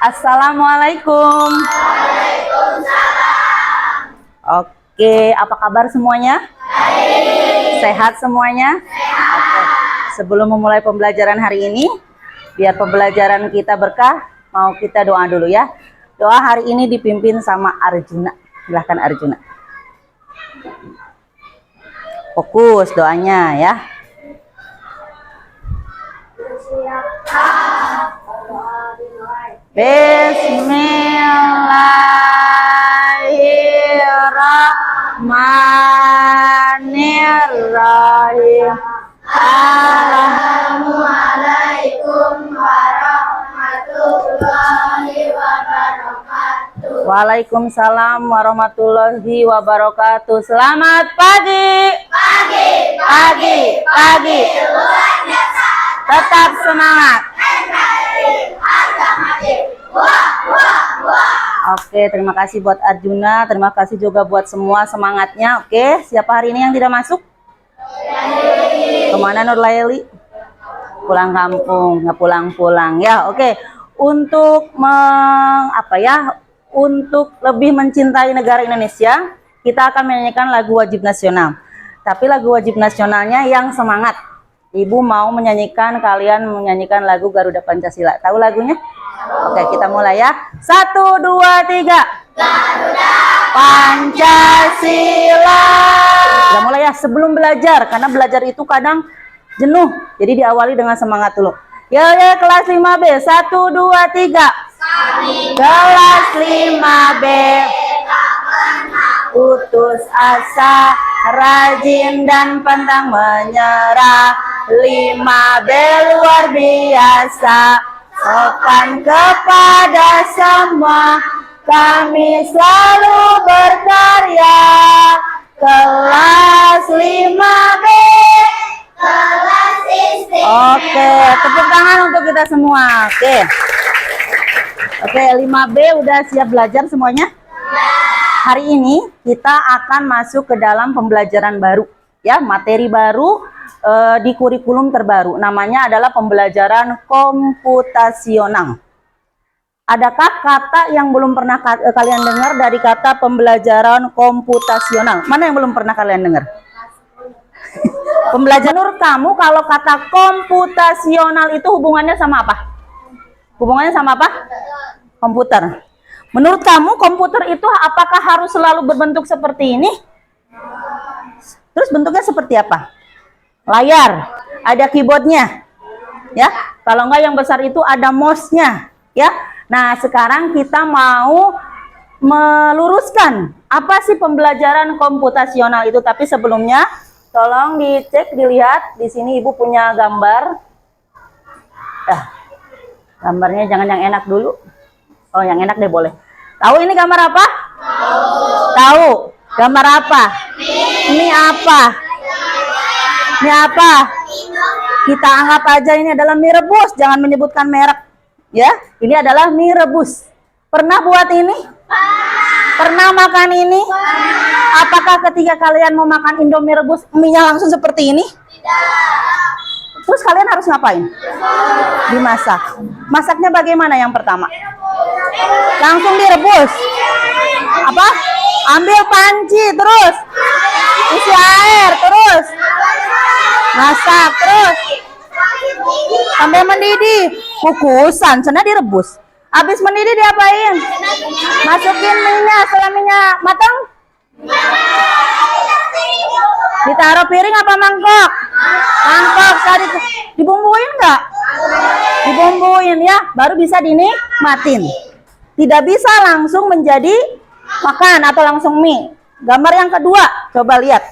Assalamualaikum. Waalaikumsalam. Oke, apa kabar semuanya? Baik. Sehat semuanya? Sehat. Oke. Sebelum memulai pembelajaran hari ini, biar pembelajaran kita berkah, mau kita doa dulu ya. Doa hari ini dipimpin sama Arjuna. Silahkan Arjuna. Fokus doanya ya. Bismillahirrahmanirrahim. Assalamualaikum warahmatullahi wabarakatuh. Waalaikumsalam warahmatullahi wabarakatuh. Selamat pagi. Pagi. Tetap semangat. Oke, terima kasih buat Arjuna, terima kasih juga buat semua semangatnya. Oke, siapa hari ini yang tidak masuk? Kemana Nur Laili? Pulang kampung, nggak pulang-pulang ya. Oke, untuk untuk lebih mencintai negara Indonesia, kita akan menyanyikan lagu wajib nasional. Tapi lagu wajib nasionalnya yang semangat. Ibu mau kalian menyanyikan lagu Garuda Pancasila. Tahu lagunya? Oke, kita mulai ya. 1, 2, 3. Garuda Pancasila. Kita mulai ya, sebelum belajar. Karena belajar itu kadang jenuh. Jadi diawali dengan semangat dulu. Ya, kelas 5B. 1, 2, 3. Kelas 5B. Putus asa, rajin dan pantang menyerah. 5B luar biasa, sopan kepada semua, kami selalu berkarya. Kelas 5B, kelas istimewa. Oke, tepuk tangan untuk kita semua. Oke, 5B udah siap belajar semuanya? Hari ini kita akan masuk ke dalam pembelajaran baru ya, materi baru di kurikulum terbaru. Namanya adalah pembelajaran komputasional. Adakah kata yang belum pernah kalian dengar dari kata pembelajaran komputasional? Mana yang belum pernah kalian dengar? Pembelajaran menurut kamu kalau kata komputasional itu hubungannya sama apa? Hubungannya sama apa? Komputer. Menurut kamu komputer itu apakah harus selalu berbentuk seperti ini? Terus bentuknya seperti apa? Layar, ada keyboardnya, ya. Kalau enggak yang besar itu ada mouse-nya, ya. Nah, sekarang kita mau meluruskan apa sih pembelajaran komputasional itu. Tapi sebelumnya, tolong dicek, dilihat. Di sini Ibu punya gambar. Gambarnya jangan yang enak dulu. Oh, yang enak deh boleh. Tahu ini gambar apa? Tahu. Gambar apa? Ini apa? Ini apa? Kita anggap aja ini adalah mie rebus. Jangan menyebutkan merek. Ya, ini adalah mie rebus. Pernah buat ini? Pernah makan ini? Apakah ketika kalian mau makan Indomie rebus, mie-nya langsung seperti ini? Terus kalian harus ngapain? Dimasak. Masaknya bagaimana yang pertama? Langsung direbus. Apa? Ambil panci, terus isi air, terus masak, terus sampai mendidih. Kukusan, sana direbus. Habis mendidih diapain? Masukin minyak. Setelah minyak matang, ditaruh piring apa mangkok? Mangkok. Dibumbuin nggak? Dibumbuin ya, baru bisa dinikmatin. Tidak bisa langsung menjadi makan atau langsung mie. Gambar yang kedua, coba lihat.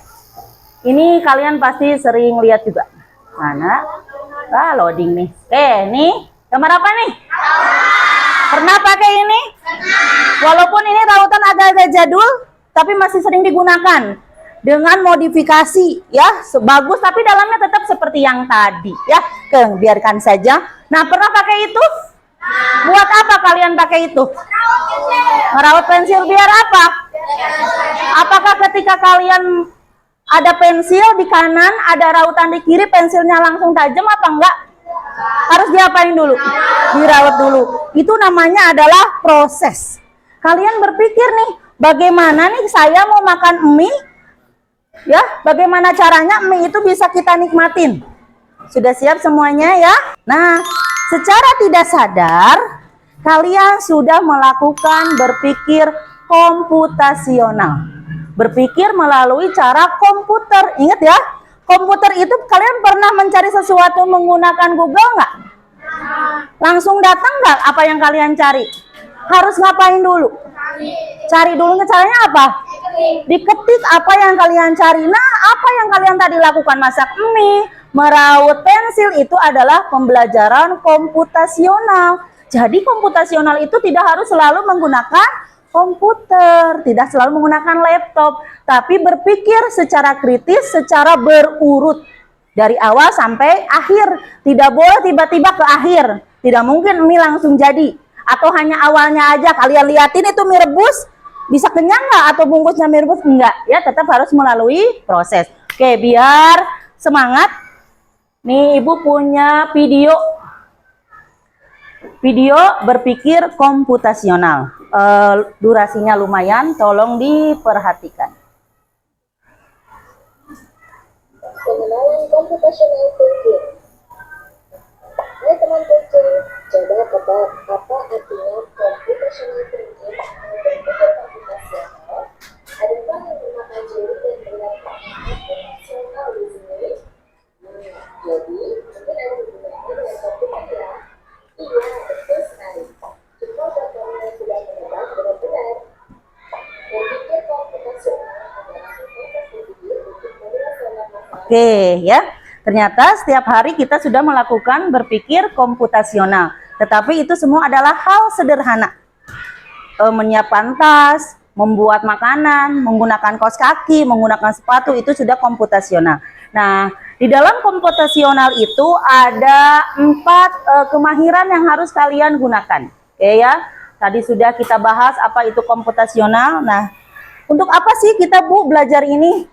Ini kalian pasti sering lihat juga. Mana? Loading nih. Nih gambar apa nih? Pernah pakai ini? Walaupun ini rautan agak-agak jadul, tapi masih sering digunakan dengan modifikasi ya, bagus, tapi dalamnya tetap seperti yang tadi ya. Biarkan saja. Nah, pernah pakai itu? Buat apa kalian pakai itu? Merawat pensil biar apa? Apakah ketika kalian ada pensil di kanan, ada rautan di kiri, pensilnya langsung tajam apa enggak? Harus diapain dulu? Dirawat dulu. Itu namanya adalah proses. Kalian berpikir nih, bagaimana nih saya mau makan mie? Ya, bagaimana caranya mie itu bisa kita nikmatin? Sudah siap semuanya ya? Nah, secara tidak sadar, kalian sudah melakukan berpikir komputasional. Berpikir melalui cara komputer. Ingat ya, komputer itu kalian pernah mencari sesuatu menggunakan Google nggak? Langsung datang nggak apa yang kalian cari? Harus ngapain dulu? Cari dulu, caranya apa? Diketik apa yang kalian cari. Nah, apa yang kalian tadi lakukan? Masak mie, merawat pensil, itu adalah pembelajaran komputasional. Jadi komputasional itu tidak harus selalu menggunakan komputer, tidak selalu menggunakan laptop, tapi berpikir secara kritis, secara berurut dari awal sampai akhir. Tidak boleh tiba-tiba ke akhir. Tidak mungkin mie langsung jadi, atau hanya awalnya aja. Kalian liatin itu mie rebus, bisa kenyang nggak? Atau bungkusnya mie rebus? Enggak ya, tetap harus melalui proses. Oke, biar semangat. Nih, Ibu punya video berpikir komputasional. Durasinya lumayan, tolong diperhatikan. Pengenalan computational thinking. Hai teman kecil, coba tebak apa artinya computational thinking atau berpikir komputasional? Adakah yang memakai ciri dan berlaku komputasional di sini? Jadi, mungkin ada hubungannya dengan komputer ya? Iya, betul sekali. Cuma buat kamu yang sudah menebak dengan benar. Berpikir komputasional adalah proses berpikir untuk menyelesaikan masalah. Oke ya, ternyata setiap hari kita sudah melakukan berpikir komputasional. Tetapi itu semua adalah hal sederhana. Menyiapkan tas, membuat makanan, menggunakan kaos kaki, menggunakan sepatu, itu sudah komputasional. Nah, di dalam komputasional itu ada 4 kemahiran yang harus kalian gunakan. Oke ya, tadi sudah kita bahas apa itu komputasional. Nah, untuk apa sih kita Bu belajar ini?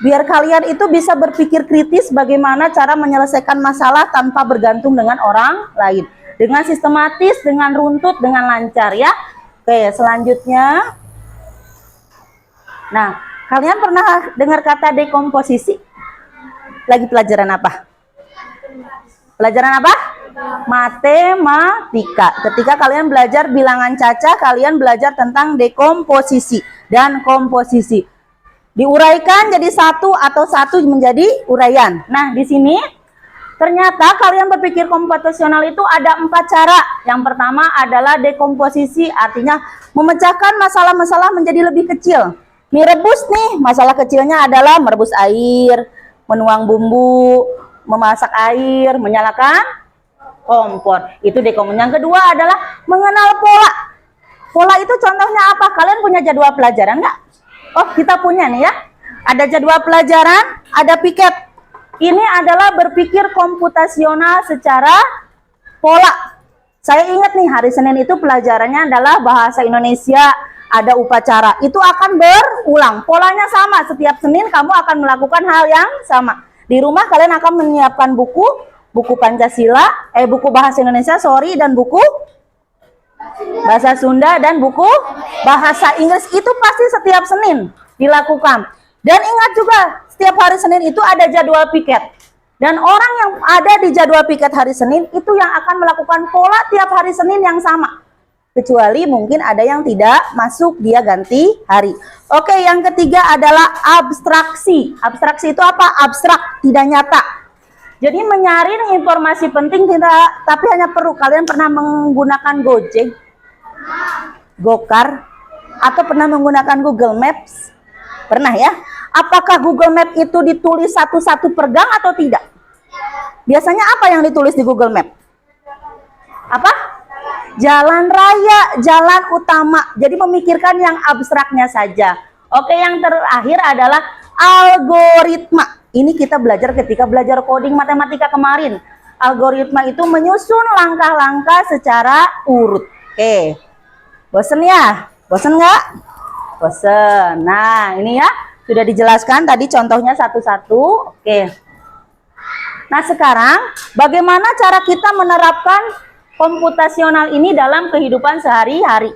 Biar kalian itu bisa berpikir kritis bagaimana cara menyelesaikan masalah tanpa bergantung dengan orang lain. Dengan sistematis, dengan runtut, dengan lancar ya. Oke, selanjutnya. Nah, kalian pernah dengar kata dekomposisi? Lagi pelajaran apa? Pelajaran apa? Matematika. Ketika kalian belajar bilangan caca, kalian belajar tentang dekomposisi dan komposisi. Diuraikan jadi satu atau satu menjadi uraian. Nah, di sini ternyata kalian berpikir komputasional itu ada 4 cara. Yang pertama adalah dekomposisi, artinya memecahkan masalah-masalah menjadi lebih kecil. Mie rebus nih, masalah kecilnya adalah merebus air, menuang bumbu, memasak air, menyalakan kompor. Itu dekomposisi. Yang kedua adalah mengenal pola. Pola itu contohnya apa? Kalian punya jadwal pelajaran nggak? Oh, kita punya nih ya. Ada jadwal pelajaran, ada piket. Ini adalah berpikir komputasional secara pola. Saya ingat nih, hari Senin itu pelajarannya adalah bahasa Indonesia, ada upacara. Itu akan berulang. Polanya sama, setiap Senin kamu akan melakukan hal yang sama. Di rumah kalian akan menyiapkan buku Pancasila, buku bahasa Indonesia, dan buku bahasa Sunda dan buku bahasa Inggris. Itu pasti setiap Senin dilakukan. Dan ingat juga, setiap hari Senin itu ada jadwal piket. Dan orang yang ada di jadwal piket hari Senin itu yang akan melakukan pola tiap hari Senin yang sama. Kecuali mungkin ada yang tidak masuk, dia ganti hari. Oke, yang ketiga adalah abstraksi. Abstraksi itu apa? Abstrak, tidak nyata. Jadi menyaring informasi penting tidak, tapi hanya perlu. Kalian pernah menggunakan Gojek, Gokar, atau pernah menggunakan Google Maps? Pernah ya? Apakah Google Maps itu ditulis satu-satu per gang atau tidak? Biasanya apa yang ditulis di Google Maps? Apa? Jalan raya, jalan utama. Jadi memikirkan yang abstraknya saja. Oke, yang terakhir adalah algoritma. Ini kita belajar ketika belajar coding matematika kemarin. Algoritma itu menyusun langkah-langkah secara urut. Oke. Bosen ya? Bosen nggak? Bosen. Nah, ini ya sudah dijelaskan tadi contohnya satu-satu. Oke. Nah, sekarang bagaimana cara kita menerapkan komputasional ini dalam kehidupan sehari-hari?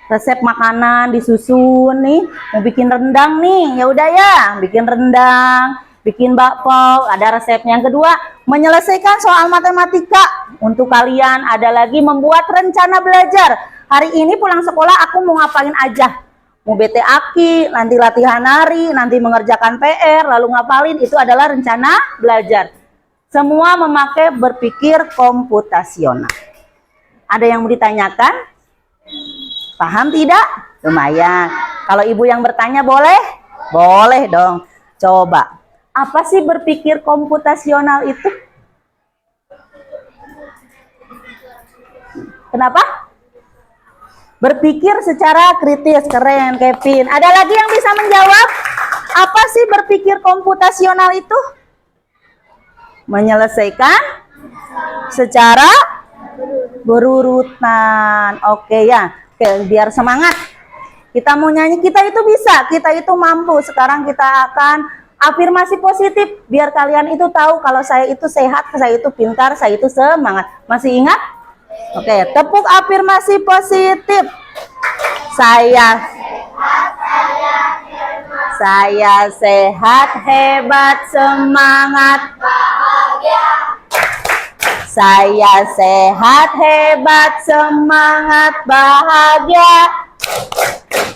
Resep makanan disusun nih, mau bikin rendang nih, ya udah ya, bikin rendang, bikin bakpao, ada resepnya. Yang kedua, menyelesaikan soal matematika. Untuk kalian ada lagi membuat rencana belajar. Hari ini pulang sekolah aku mau ngapain aja? Mau bete aki, nanti latihan nari, nanti mengerjakan PR, lalu ngapalin, itu adalah rencana belajar. Semua memakai berpikir komputasional. Ada yang mau ditanyakan? Paham tidak? Lumayan. Kalau ibu yang bertanya boleh? Boleh dong. Coba. Apa sih berpikir komputasional itu? Kenapa? Berpikir secara kritis. Keren, Kevin. Ada lagi yang bisa menjawab? Apa sih berpikir komputasional itu? Menyelesaikan secara berurutan. Oke ya. Oke, biar semangat. Kita mau nyanyi, kita itu bisa, kita itu mampu. Sekarang kita akan afirmasi positif. Biar kalian itu tahu kalau saya itu sehat, saya itu pintar, saya itu semangat. Masih ingat? Oke, tepuk afirmasi positif. Saya sehat, hebat, semangat, bahagia. Saya sehat, hebat, semangat, bahagia.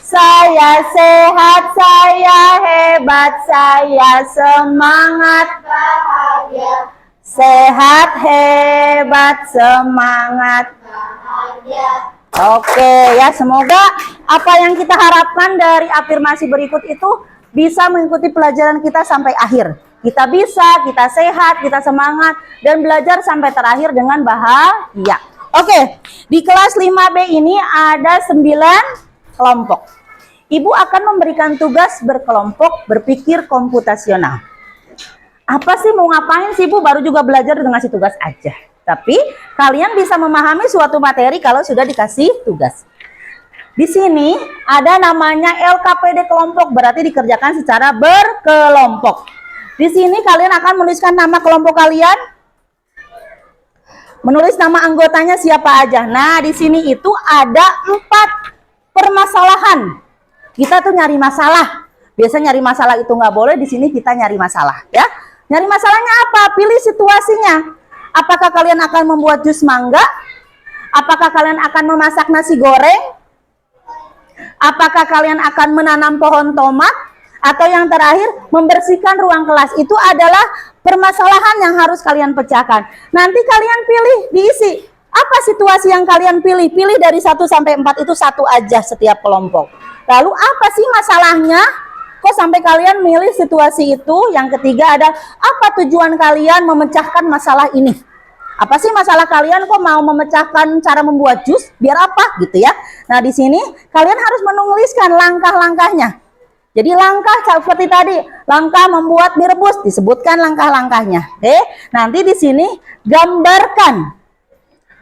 Saya sehat, saya hebat, saya semangat, bahagia. Sehat, hebat, semangat, bahagia. Oke ya, semoga apa yang kita harapkan dari afirmasi berikut itu bisa mengikuti pelajaran kita sampai akhir. Kita bisa, kita sehat, kita semangat, dan belajar sampai terakhir dengan bahagia. Oke, di kelas 5B ini ada 9 kelompok. Ibu akan memberikan tugas berkelompok berpikir komputasional. Apa sih mau ngapain sih Bu? Baru juga belajar dengan ngasih tugas aja. Tapi kalian bisa memahami suatu materi kalau sudah dikasih tugas. Di sini ada namanya LKPD kelompok, berarti dikerjakan secara berkelompok. Di sini kalian akan menuliskan nama kelompok kalian, menulis nama anggotanya siapa aja. Nah, di sini itu ada 4 permasalahan. Kita tuh nyari masalah. Biasa nyari masalah itu nggak boleh, di sini kita nyari masalah ya. Nyari masalahnya apa? Pilih situasinya. Apakah kalian akan membuat jus mangga? Apakah kalian akan memasak nasi goreng? Apakah kalian akan menanam pohon tomat? Atau yang terakhir, membersihkan ruang kelas. Itu adalah permasalahan yang harus kalian pecahkan. Nanti kalian pilih, diisi. Apa situasi yang kalian pilih? Pilih dari 1 sampai 4 itu 1 aja setiap kelompok. Lalu apa sih masalahnya? Kok sampai kalian milih situasi itu? Yang ketiga ada, apa tujuan kalian memecahkan masalah ini? Apa sih masalah kalian kok mau memecahkan cara membuat jus? Biar apa gitu ya? Nah, di sini kalian harus menuliskan langkah-langkahnya. Jadi langkah seperti tadi, langkah membuat mie rebus, disebutkan langkah-langkahnya. Oke, nanti di sini gambarkan.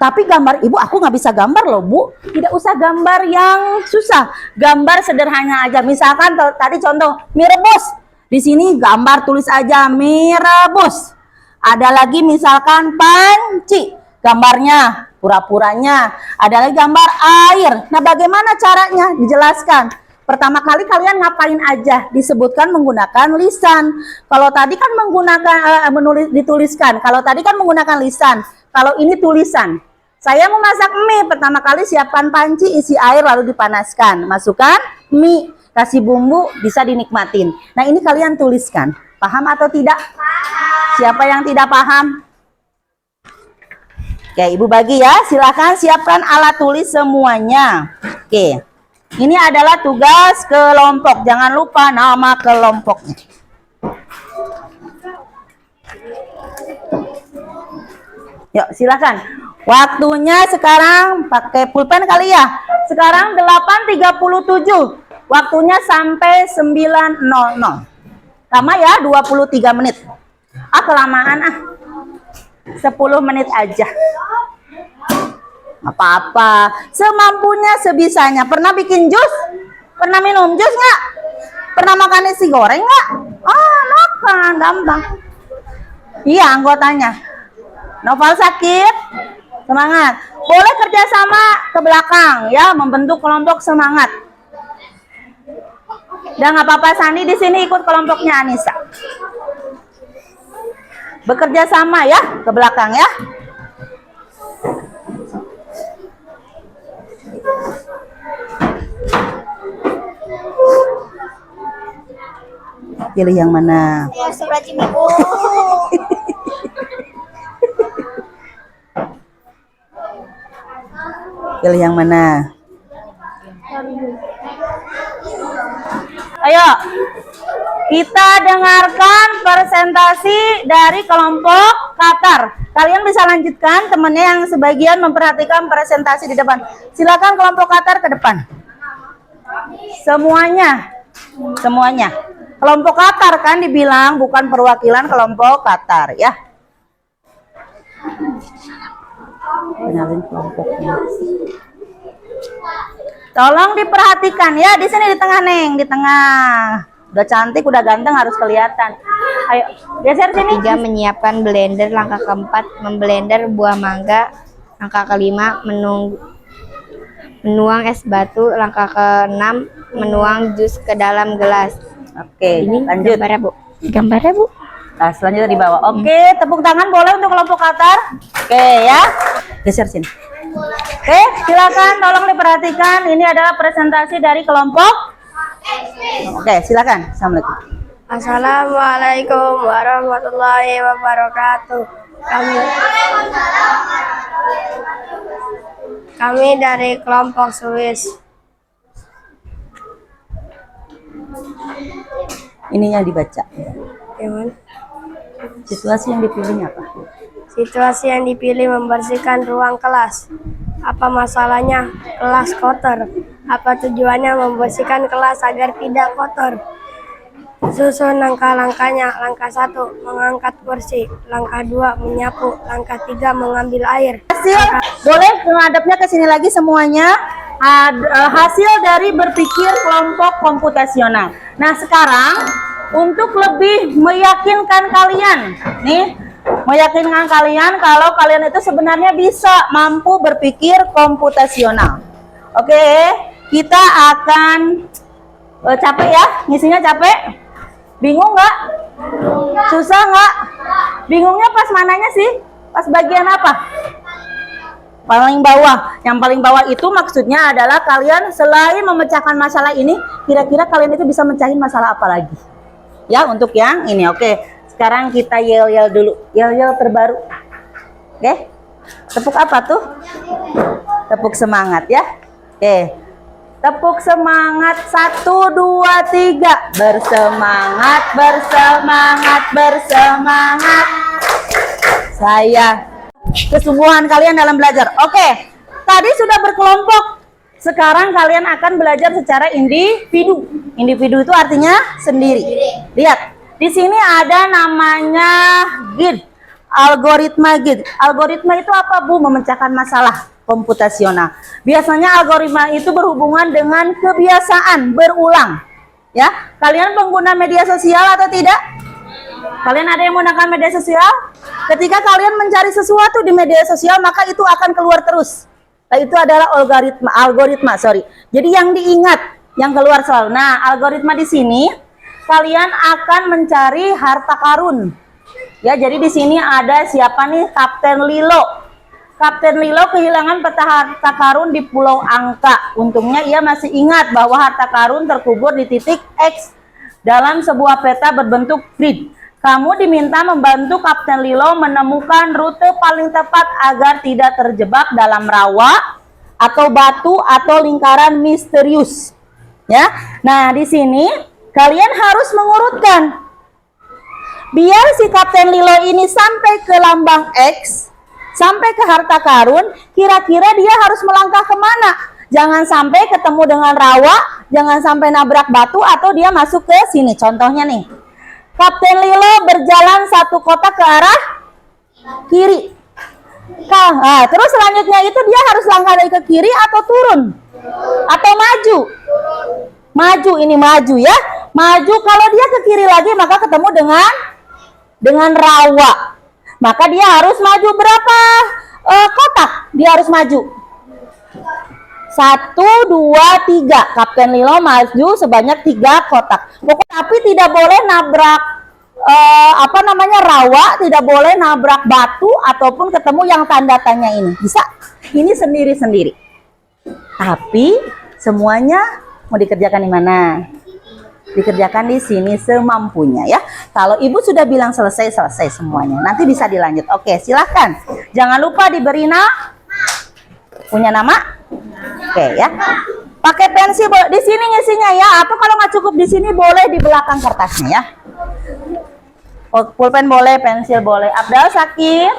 Tapi gambar, Ibu aku nggak bisa gambar loh Bu. Tidak usah gambar yang susah, gambar sederhana aja. Misalkan tadi contoh mie rebus, di sini gambar tulis aja mie rebus. Ada lagi misalkan panci, gambarnya pura-puranya. Ada lagi gambar air. Nah, bagaimana caranya? Dijelaskan. Pertama kali kalian ngapain aja? Disebutkan menggunakan lisan. Kalau tadi kan menggunakan dituliskan. Kalau tadi kan menggunakan lisan. Kalau ini tulisan. Saya mau masak mie. Pertama kali siapkan panci, isi air lalu dipanaskan. Masukkan mie, kasih bumbu, bisa dinikmatin. Nah, ini kalian tuliskan. Paham atau tidak? Paham. Siapa yang tidak paham? Oke, Ibu bagi ya. Silakan siapkan alat tulis semuanya. Oke. Ini adalah tugas kelompok. Jangan lupa nama kelompoknya. Yuk, silakan. Waktunya sekarang pakai pulpen kali ya. Sekarang 8.37. Waktunya sampai 9.00. Lama ya, 23 menit. Ah, kelamaan ah. 10 menit aja. Apa-apa, semampunya, sebisanya. Pernah bikin jus? Pernah minum jus nggak? Pernah makan nasi goreng nggak? Ah, makan, gampang. Iya, anggotanya. Novel sakit, semangat. Boleh kerjasama ke belakang ya, membentuk kelompok semangat. Dan nggak apa-apa, Sandi di sini ikut kelompoknya Anissa. Bekerja sama ya, ke belakang ya. Pilih yang mana? Pilih yang mana? Ayo, kita dengarkan presentasi dari kelompok Qatar. Kalian bisa lanjutkan, temannya yang sebagian memperhatikan presentasi di depan. Silakan kelompok Qatar ke depan. Semuanya. Kelompok Qatar kan dibilang, bukan perwakilan kelompok Qatar ya. Kenalin kelompoknya. Tolong diperhatikan ya, di sini di tengah Neng, di tengah. Udah cantik, udah ganteng, harus kelihatan. Ayo, geser sini. 3. Menyiapkan blender. Langkah keempat, memblender buah mangga. Langkah kelima, menuang es batu. Langkah keenam, menuang jus ke dalam gelas. Oke, Ini lanjut. gambarnya, Bu. Gambarnya, Bu. Nah, selanjutnya di bawah. Oke, tepuk tangan boleh untuk kelompok Qatar. Oke ya, geser sini. Oke, silakan tolong diperhatikan. Ini adalah presentasi dari kelompok. Oke, silakan. Assalamualaikum. Assalamualaikum warahmatullahi wabarakatuh. Kami dari kelompok Swiss. Ini yang dibaca. Gimana? Situasi yang dipilih apa? Situasi yang dipilih membersihkan ruang kelas. Apa masalahnya? Kelas kotor. Apa tujuannya membersihkan kelas agar tidak kotor? Susun langkah-langkahnya. Langkah 1, mengangkat kursi. Langkah 2, menyapu. Langkah 3, mengambil air. Hasil, boleh menghadapnya ke sini lagi semuanya. Hasil dari berpikir kelompok komputasional. Nah, sekarang untuk lebih meyakinkan kalian, kalau kalian itu sebenarnya bisa mampu berpikir komputasional. Oke, kita akan capek ya, ngisinya capek. Bingung nggak? Susah nggak? Bingungnya pas mananya sih? Pas bagian apa? Paling bawah. Yang paling bawah itu maksudnya adalah kalian selain memecahkan masalah ini, kira-kira kalian itu bisa mecahin masalah apa lagi? Ya, untuk yang ini. Oke, sekarang kita yel-yel dulu. Yel-yel terbaru. Oke, tepuk apa tuh? Tepuk semangat ya. Oke, tepuk semangat. 1, 2, 3. Bersemangat, bersemangat, bersemangat. Saya kesungguhan kalian dalam belajar. Oke, tadi sudah berkelompok. Sekarang kalian akan belajar secara individu. Individu itu artinya sendiri. Lihat, di sini ada namanya GID, algoritma GID. Algoritma itu apa, Bu? Memecahkan masalah komputasional. Biasanya algoritma itu berhubungan dengan kebiasaan berulang. Ya, kalian pengguna media sosial atau tidak? Kalian ada yang menggunakan media sosial? Ketika kalian mencari sesuatu di media sosial, maka itu akan keluar terus. Nah, itu adalah algoritma. Jadi yang diingat, yang keluar selalu. Nah, algoritma di sini kalian akan mencari harta karun. Ya, jadi di sini ada siapa nih? Kapten Lilo. Kapten Lilo kehilangan peta harta karun di Pulau Angka. Untungnya ia masih ingat bahwa harta karun terkubur di titik X dalam sebuah peta berbentuk grid. Kamu diminta membantu Kapten Lilo menemukan rute paling tepat agar tidak terjebak dalam rawa atau batu atau lingkaran misterius. Ya, nah di sini kalian harus mengurutkan. Biar si Kapten Lilo ini sampai ke lambang X, sampai ke harta karun, kira-kira dia harus melangkah kemana? Jangan sampai ketemu dengan rawa, jangan sampai nabrak batu atau dia masuk ke sini. Contohnya nih. Kapten Lilo berjalan satu kotak ke arah kiri. Nah, terus selanjutnya itu dia harus langkah dari ke kiri atau turun? Atau maju? Maju, ini maju ya. Maju, kalau dia ke kiri lagi maka ketemu dengan dengan rawa. Maka dia harus maju berapa kotak? Dia harus maju 1, 2, 3. Kapten Lilo maju sebanyak 3 kotak. Pokoknya tapi tidak boleh nabrak rawa, tidak boleh nabrak batu ataupun ketemu yang tanda tanya ini. Bisa? Ini sendiri-sendiri. Tapi semuanya mau dikerjakan di mana? Dikerjakan di sini semampunya ya. Kalau ibu sudah bilang selesai semuanya, nanti bisa dilanjut. Oke, silahkan. Jangan lupa diberi punya nama. Oke ya. Pakai pensil di sini ngisinya ya. Atau kalau nggak cukup di sini boleh di belakang kertasnya ya. Pulpen boleh, pensil boleh. Abdal, Sakir.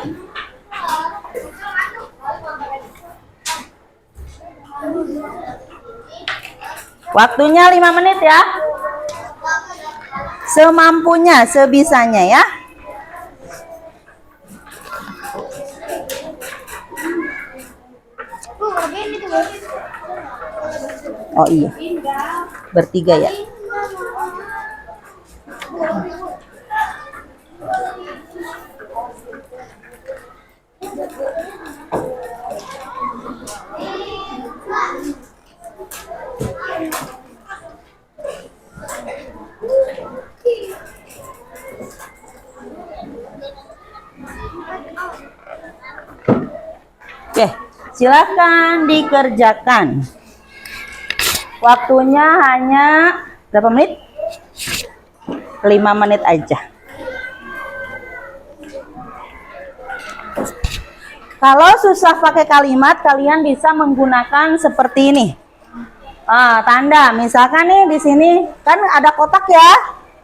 Waktunya 5 menit ya. Semampunya, sebisanya ya. Oh iya, bertiga ya. Oke, silakan dikerjakan. Waktunya hanya berapa menit? 5 menit aja. Kalau susah pakai kalimat, kalian bisa menggunakan seperti ini. Tanda, misalkan nih di sini kan ada kotak ya.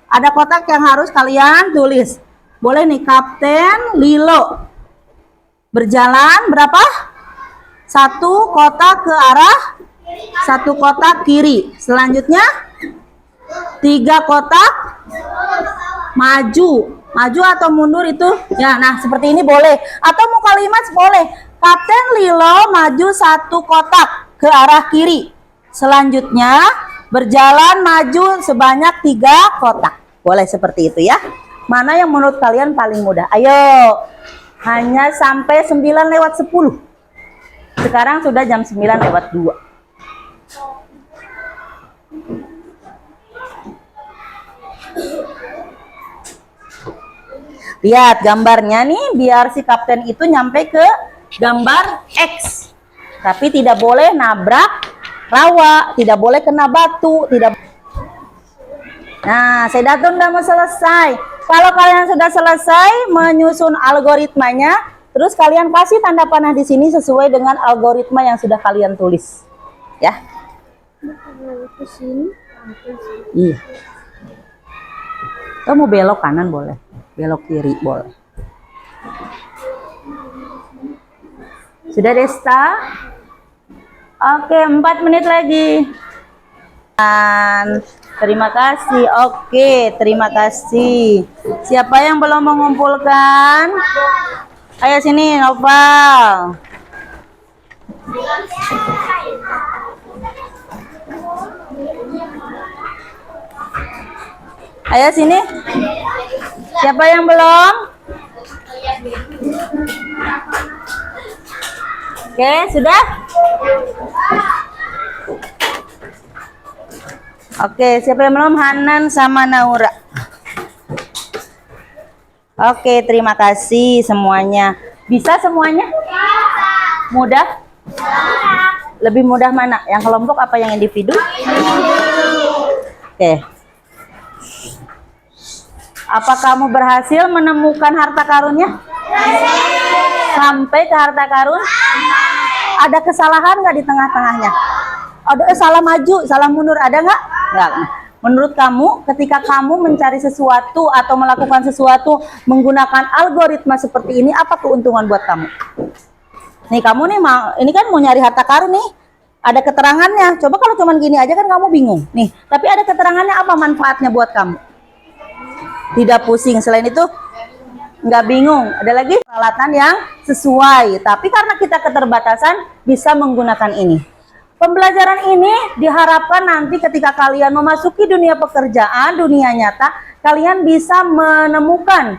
Ada kotak yang harus kalian tulis. Boleh nih, Kapten Lilo berjalan berapa? 1 kotak ke arah 1 kotak kiri. Selanjutnya 3 kotak maju atau mundur itu ya. Nah seperti ini boleh, atau mau kalimat boleh. Kapten Lilo maju 1 kotak ke arah kiri. Selanjutnya berjalan maju sebanyak 3 kotak. Boleh seperti itu ya. Mana yang menurut kalian paling mudah? Ayo. Hanya sampai 9:10. Sekarang sudah jam 9:02. Lihat gambarnya nih, biar si kapten itu nyampe ke gambar X. Tapi tidak boleh nabrak rawa, tidak boleh kena batu, tidak. Nah, saya datang udah mau selesai. Kalau kalian sudah selesai menyusun algoritmanya, terus kalian kasih tanda panah di sini sesuai dengan algoritma yang sudah kalian tulis. Ya. Iya. Kamu belok kanan boleh, belok kiri boleh. Sudah Desta? Oke, 4 menit lagi. Terima kasih. Oke, terima kasih. Siapa yang belum mengumpulkan? Ayo sini, Noval. Ayo sini. Siapa yang belum? Oke, sudah? Oke, siapa yang belum? Hanan sama Naura. Oke, terima kasih semuanya. Bisa semuanya? Mudah? Lebih mudah mana? Yang kelompok apa yang individu? Oke. Apa kamu berhasil menemukan harta karunnya? Sampai ke harta karun? Ada kesalahan nggak di tengah-tengahnya? Ada salah maju, salah mundur, ada nggak? Nggak. Menurut kamu, ketika kamu mencari sesuatu atau melakukan sesuatu menggunakan algoritma seperti ini, apa keuntungan buat kamu? Nih kamu nih ini kan mau nyari harta karun nih, ada keterangannya. Coba kalau cuman gini aja kan kamu bingung. Nih, tapi ada keterangannya, apa manfaatnya buat kamu? Tidak pusing. Selain itu nggak bingung. Ada lagi peralatan yang sesuai. Tapi karena kita keterbatasan, bisa menggunakan ini. Pembelajaran ini diharapkan nanti ketika kalian memasuki dunia pekerjaan, dunia nyata, kalian bisa menemukan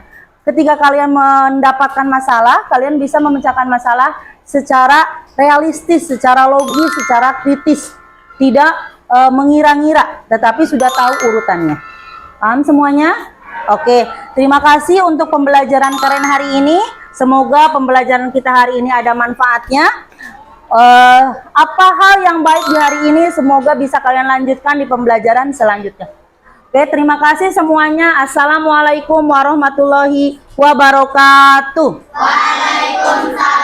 ketika kalian mendapatkan masalah, kalian bisa memecahkan masalah secara realistis, secara logis, secara kritis, tidak mengira-ngira, tetapi sudah tahu urutannya. Paham semuanya? Oke, terima kasih untuk pembelajaran keren hari ini. Semoga pembelajaran kita hari ini ada manfaatnya. Apa hal yang baik di hari ini, semoga bisa kalian lanjutkan di pembelajaran selanjutnya. Oke, terima kasih semuanya. Assalamualaikum warahmatullahi wabarakatuh. Waalaikumsalam.